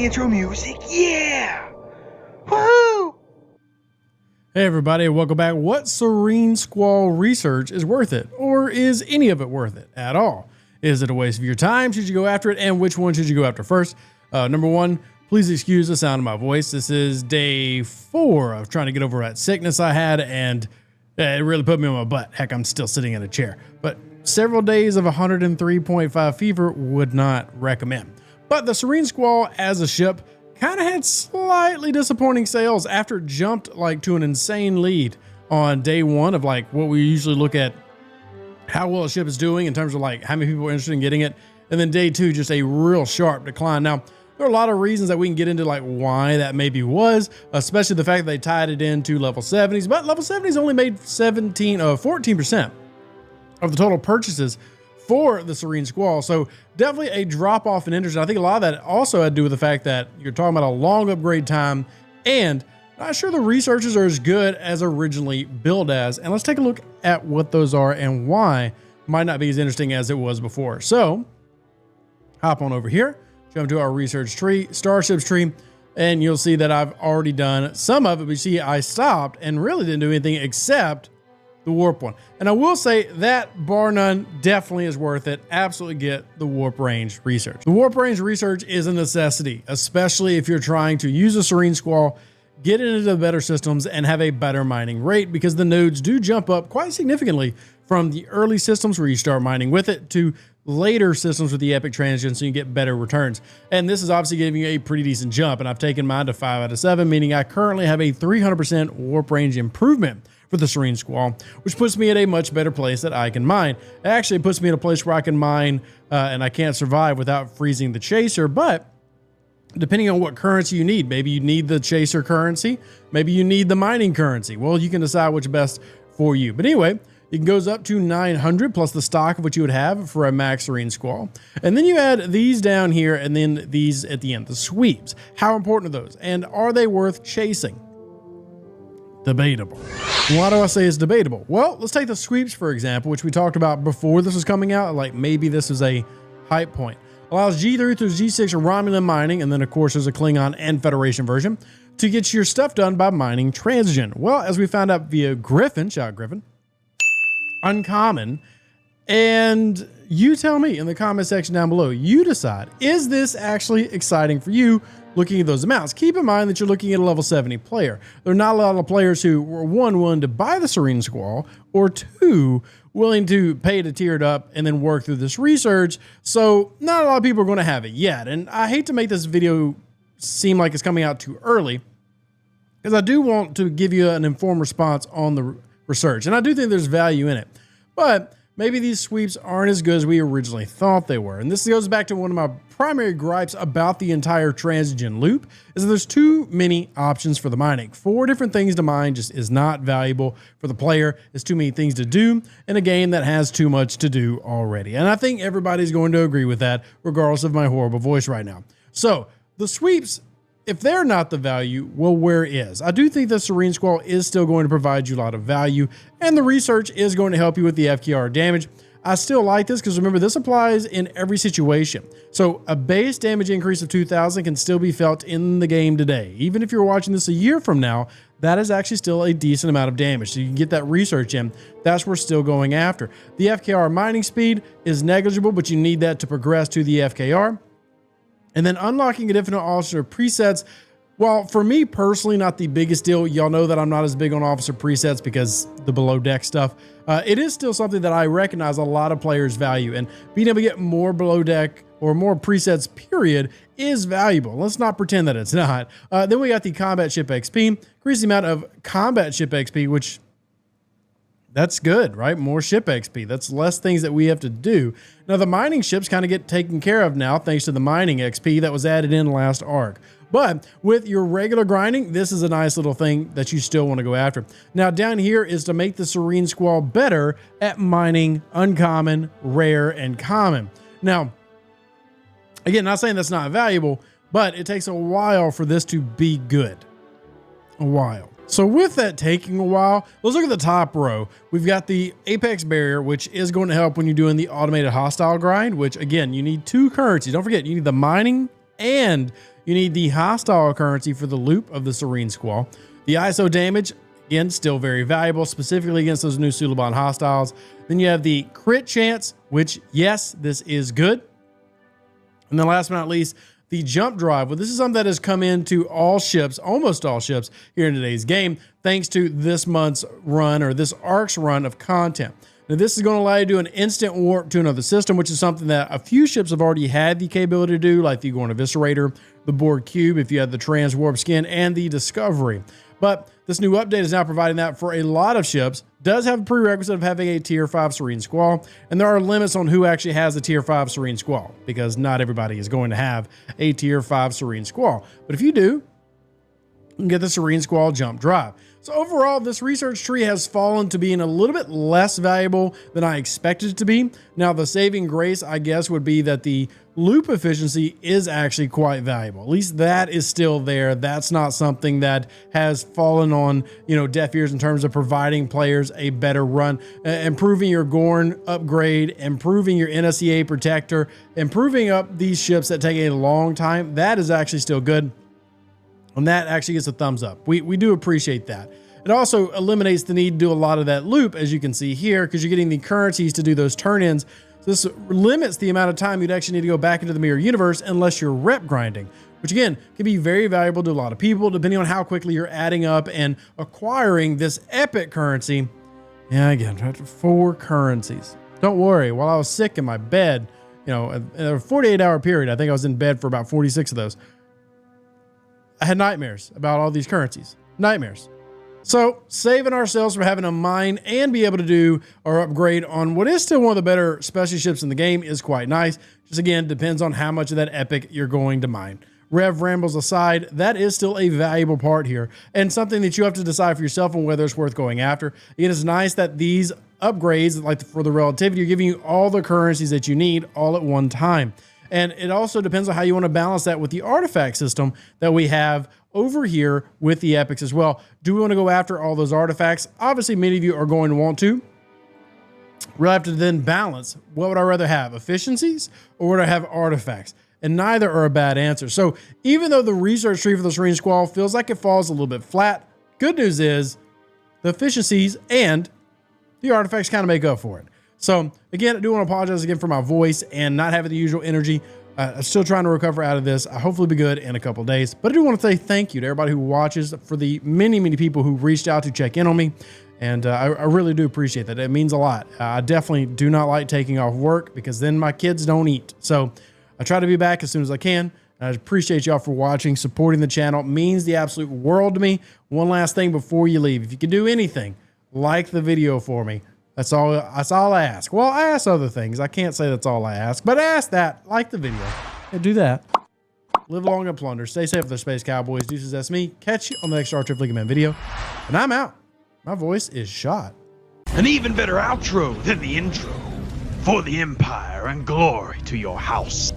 intro music. Yeah! Woohoo! Hey everybody, welcome back. What Serene Squall research is worth it? Or is any of it worth it at all? Is it a waste of your time? Should you go after it? And which one should you go after first? Number one, please excuse the sound of my voice. This is day 4 of trying to get over that sickness I had, and it really put me on my butt. Heck, I'm still sitting in a chair. But several days of 103.5 fever would not recommend. But the Serene Squall as a ship kind of had slightly disappointing sales after it jumped like to an insane lead on day 1 of like what we usually look at how well a ship is doing in terms of like how many people are interested in getting it. And then day 2, just a real sharp decline. Now, there are a lot of reasons that we can get into like why that maybe was, especially the fact that they tied it into level 70s, but level 70s only made 14% of the total purchases for the Serene Squall. So definitely a drop off in interest. I think a lot of that also had to do with the fact that you're talking about a long upgrade time and not sure the researches are as good as originally billed as. And let's take a look at what those are and why might not be as interesting as it was before. So hop on over here, jump to our research tree, starships tree, and you'll see that I've already done some of it. But you see, I stopped and really didn't do anything except the warp one. And I will say that bar none definitely is worth it. Absolutely get the warp range research. The warp range research is a necessity, especially if you're trying to use a Serene Squall, get into the better systems and have a better mining rate, because the nodes do jump up quite significantly from the early systems where you start mining with it to later systems with the epic transition, so you get better returns. And this is obviously giving you a pretty decent jump, and I've taken mine to 5 out of 7, meaning I currently have a 300% warp range improvement for the Serene Squall, which puts me at a much better place that I can mine. It actually puts me in a place where I can mine and I can't survive without freezing the chaser, but depending on what currency you need, maybe you need the chaser currency, maybe you need the mining currency. Well, you can decide what's best for you. But anyway, it goes up to 900 plus the stock of what you would have for a max Serene Squall. And then you add these down here and then these at the end, the sweeps. How important are those? And are they worth chasing? Debatable. Why do I say it's debatable? Well, let's take the sweeps, for example, which we talked about before this was coming out. Like maybe this is a hype point. Allows G3 through G6 Romulan mining, and then of course there's a Klingon and Federation version to get your stuff done by mining transition. Well, as we found out via Griffin, shout out Griffin, uncommon. And you tell me in the comment section down below, you decide, is this actually exciting for you looking at those amounts? Keep in mind that you're looking at a level 70 player. There are not a lot of players who were one, willing to buy the Serene Squall, or two, willing to pay to tier it up and then work through this research. So not a lot of people are going to have it yet. And I hate to make this video seem like it's coming out too early, because I do want to give you an informed response on the research. And I do think there's value in it, but maybe these sweeps aren't as good as we originally thought they were. And this goes back to one of my primary gripes about the entire transition loop, is that there's too many options for the mining. 4 different things to mine just is not valuable for the player. It's too many things to do in a game that has too much to do already. And I think everybody's going to agree with that, regardless of my horrible voice right now. So the sweeps, if they're not the value, well, where is? I do think the Serene Squall is still going to provide you a lot of value, and the research is going to help you with the FKR damage. I still like this because remember, this applies in every situation. So a base damage increase of 2,000 can still be felt in the game today. Even if you're watching this a year from now, that is actually still a decent amount of damage. So you can get that research in. That's what we're still going after. The FKR mining speed is negligible, but you need that to progress to the FKR. And then unlocking infinite officer presets, well, for me personally, not the biggest deal. Y'all know that I'm not as big on officer presets because the below deck stuff. It is still something that I recognize a lot of players value, and being able to get more below deck or more presets period is valuable. Let's not pretend that it's not. Then we got the combat ship XP, increase the amount of combat ship XP, which that's good, right? More ship XP. That's less things that we have to do. Now the mining ships kind of get taken care of now thanks to the mining XP that was added in last arc. But with your regular grinding, this is a nice little thing that you still want to go after. Now down here is to make the Serene Squall better at mining uncommon, rare, and common. Now, again, not saying that's not valuable, but it takes a while for this to be good. A while. So with that taking a while, let's look at the top row. We've got the Apex Barrier, which is going to help when you're doing the automated hostile grind, which again, you need 2 currencies. Don't forget, you need the mining and you need the hostile currency for the loop of the Serene Squall. The ISO damage, again, still very valuable, specifically against those new Suliban hostiles. Then you have the crit chance, which, yes, this is good. And then last but not least, the jump drive. Well, this is something that has come into all ships, almost all ships here in today's game, thanks to this month's run, or this arc's run of content. Now, this is going to allow you to do an instant warp to another system, which is something that a few ships have already had the capability to do, like the Gorn Eviscerator, the Borg Cube, if you had the Trans Warp Skin, and the Discovery. But this new update is now providing that for a lot of ships. Does have a prerequisite of having a Tier 5 Serene Squall, and there are limits on who actually has a Tier 5 Serene Squall, because not everybody is going to have a Tier 5 Serene Squall. But if you do, you can get the Serene Squall jump drive. So overall, this research tree has fallen to being a little bit less valuable than I expected it to be. Now, the saving grace, I guess, would be that the loop efficiency is actually quite valuable. At least that is still there. That's not something that has fallen on, deaf ears in terms of providing players a better run, improving your Gorn upgrade, improving your NSEA protector, improving up these ships that take a long time. That is actually still good. And that actually gets a thumbs up. We do appreciate that. It also eliminates the need to do a lot of that loop, as you can see here, because you're getting the currencies to do those turn-ins. So this limits the amount of time you'd actually need to go back into the mirror universe unless you're rep grinding, which again, can be very valuable to a lot of people, depending on how quickly you're adding up and acquiring this epic currency. Yeah, again, 4 currencies. Don't worry, while I was sick in my bed, in a 48-hour period, I think I was in bed for about 46 of those, I had nightmares about all these currencies. Nightmares. So saving ourselves from having to mine and be able to do our upgrade on what is still one of the better specialty ships in the game is quite nice. Just again, depends on how much of that epic you're going to mine. Rev rambles aside, that is still a valuable part here, and something that you have to decide for yourself on whether it's worth going after. It is nice that these upgrades, like for the relativity, are giving you all the currencies that you need all at one time. And it also depends on how you want to balance that with the artifact system that we have over here with the epics as well. Do we want to go after all those artifacts? Obviously, many of you are going to want to. We'll have to then balance. What would I rather have, efficiencies or would I have artifacts? And neither are a bad answer. So even though the research tree for the Serene Squall feels like it falls a little bit flat, good news is the efficiencies and the artifacts kind of make up for it. So again, I do want to apologize again for my voice and not having the usual energy. I'm still trying to recover out of this. I'll hopefully be good in a couple of days. But I do want to say thank you to everybody who watches, for the many, many people who reached out to check in on me. And I really do appreciate that. It means a lot. I definitely do not like taking off work because then my kids don't eat. So I try to be back as soon as I can. I appreciate y'all for watching, supporting the channel. It means the absolute world to me. One last thing before you leave. If you can do anything, like the video for me. That's all I ask. Well, I ask other things. I can't say that's all I ask, but I ask that. Like the video. And do that. Live long and plunder. Stay safe with the Space Cowboys. Deuces, that's me. Catch you on the next Star Trek League of Men video. And I'm out. My voice is shot. An even better outro than the intro. For the Empire and glory to your house.